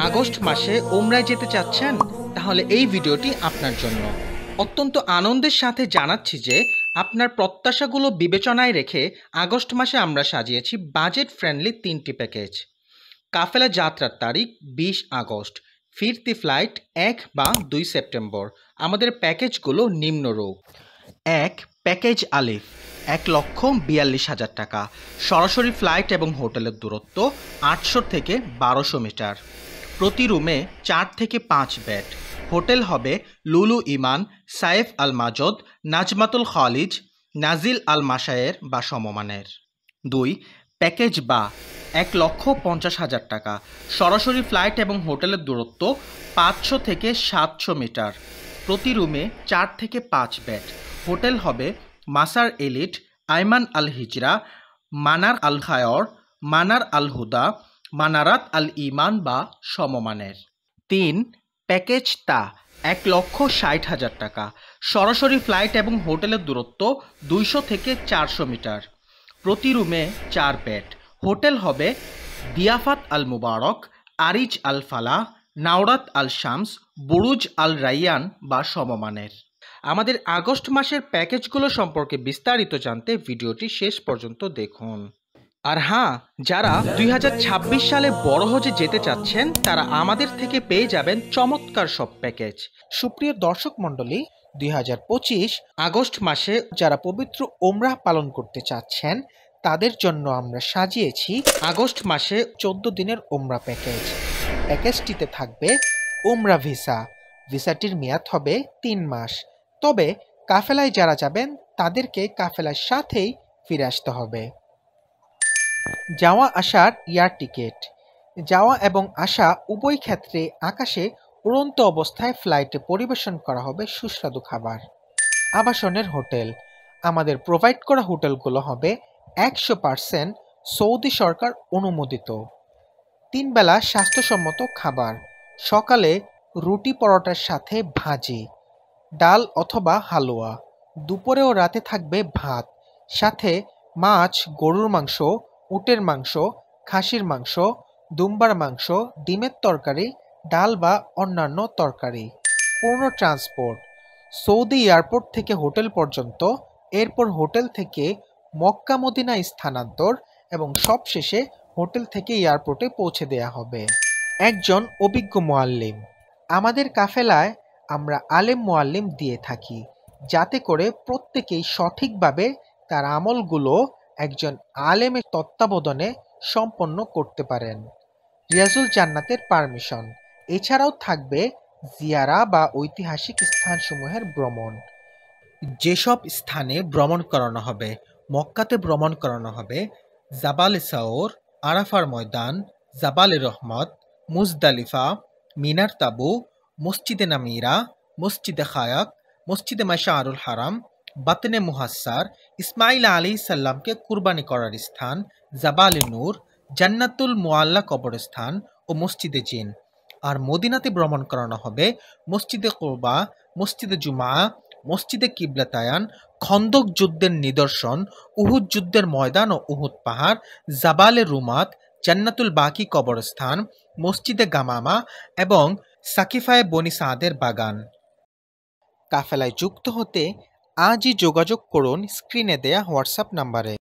August মাসে ওমরায় যেতে চাচ্ছেন? তাহলে এই ভিডিওটি আপনার জন্য। অত্যন্ত আনন্দের সাথে জানাচ্ছি যে আপনার প্রত্যাশাগুলো বিবেচনায় রেখে আগস্ট মাসে আমরা সাজিয়েছি বাজেট ফ্রেন্ডলি 3টি প্যাকেজ। কাফেলা যাত্রার তারিখ 20 আগস্ট, ফিরতি ফ্লাইট 1 বা 2 সেপ্টেম্বর। আমাদের প্যাকেজগুলো নিম্নরূপ: 1 প্যাকেজ আলিফ 1,42,000 টাকা, সরাসরি ফ্লাইট এবং হোটেলের দূরত্ব 800 থেকে 1200 মিটার। প্রতি রুমে 4 থেকে 5 বেড। হোটেল হবে লুলু ইমান, সাইফ আল মাজদ, নাজমাতুল খালিজ, নাজিল আল মাশায়ের বা সমমানের। 2 প্যাকেজ বা 1,50,000 টাকা, সরাসরি ফ্লাইট এবং হোটেলের দূরত্ব 500 থেকে 700 মিটার। প্রতি রুমে 4 থেকে 5 বেড। হোটেল হবে মাসার এলিট, আইমান আল হিজরা, মানার আল খায়র, মানার আল হুদা, মানারাত আল ইমান বা সমমানের। 3 প্যাকেজ তা 1,60,000 টাকা, সরাসরি ফ্লাইট এবং হোটেলের দূরত্ব 200 থেকে 400 মিটার। প্রতি রুমে 4 বেড। হোটেল হবে দিয়াফাত আল মুবারক, আরিজ আল ফালাহ, নাওরাত আল শামস, বুরুজ আল রাইয়ান বা সমমানের। আমাদের আগস্ট মাসের প্যাকেজগুলো সম্পর্কে বিস্তারিত জানতে ভিডিওটি শেষ পর্যন্ত দেখুন। আর হ্যাঁ, যারা 2026 সালে বড় হজে যেতে চাচ্ছেন তারা আমাদের থেকে পেয়ে যাবেন চমৎকার সব প্যাকেজ। সুপ্রিয় দর্শক মণ্ডলী, 2025 আগস্ট মাসে যারা পবিত্র ওমরাহ পালন করতে চাচ্ছেন তাদের জন্য আমরা সাজিয়েছি আগস্ট মাসে 14 দিনের ওমরাহ প্যাকেজ। প্যাকেজটিতে থাকবে ওমরাহ ভিসাটির মেয়াদ হবে 3 মাস। তবে কাফেলায় যারা যাবেন তাদেরকে কাফেলার সাথেই ফিরে আসতে হবে। যাওয়া আসার এয়ার টিকিট, যাওয়া এবং আসা উভয় ক্ষেত্রে আকাশে উড়ন্ত অবস্থায় ফ্লাইটে পরিবেশন করা হবে সুস্বাদু খাবার। আবাসনের হোটেল, আমাদের প্রোভাইড করা হোটেলগুলো হবে 100% সৌদি সরকার অনুমোদিত। 3 বেলা স্বাস্থ্যসম্মত খাবার, সকালে রুটি পরোটার সাথে ভাজি, ডাল অথবা হালুয়া। দুপুরে ও রাতে থাকবে ভাত, সাথে মাছ, গরুর মাংস, উটের মাংস, খাসির মাংস, দুম্বার মাংস, ডিমের তরকারি, ডাল বা অন্যান্য তরকারি। পূর্ণ ট্রান্সপোর্ট, সৌদি এয়ারপোর্ট থেকে হোটেল পর্যন্ত, এরপর হোটেল থেকে মক্কা মদিনায় স্থানান্তর এবং সবশেষে হোটেল থেকে এয়ারপোর্টে পৌঁছে দেয়া হবে। একজন অভিজ্ঞ মুআল্লিম, আমাদের কাফেলায় আমরা আলেম মুআল্লিম দিয়ে থাকি যাতে করে প্রত্যেকেই সঠিকভাবে তার আমলগুলো একজন আলেমের তত্ত্বাবধানে সম্পন্ন করতে পারেন। রিয়াজুল জান্নাতের পারমিশন, এছাড়াও থাকবে জিয়ারা বা ঐতিহাসিক স্থানসমূহের ভ্রমণ। যেসব স্থানে ভ্রমণ করানো হবে: মক্কাতে ভ্রমণ করানো হবে জাবালে সাওর, আরাফার ময়দান, জাবালে রহমত, মুজদালিফা, মিনার তাবু, মসজিদে নামিরা, মসজিদে খায়াক, মসজিদে মাশআরুল হারাম, বাতনে মুহাসার, ইসমাইল আলাইহিস সালামকে কুরবানি করার স্থান, জাবালে নূর, জান্নাতুল মুআল্লা কবরস্থান ও মসজিদে জিন। আর মদিনাতে ভ্রমণ করানো হবে মসজিদে কুরবা, মসজিদে জুমা, মসজিদে কিবলাতায়ান, খন্দক যুদ্ধের নিদর্শন, উহুদ যুদ্ধের ময়দান ও উহুদ পাহাড়, জাবালে রুমাত, জান্নাতুল বাকি কবরস্থান, মসজিদে গামামা এবং সাকিফায়ে বনি সাদের বাগান। কাফেলায় যুক্ত হতে আজই যোগাযোগ করুন স্ক্রিনে দেয়া হোয়াটসঅ্যাপ নাম্বারে।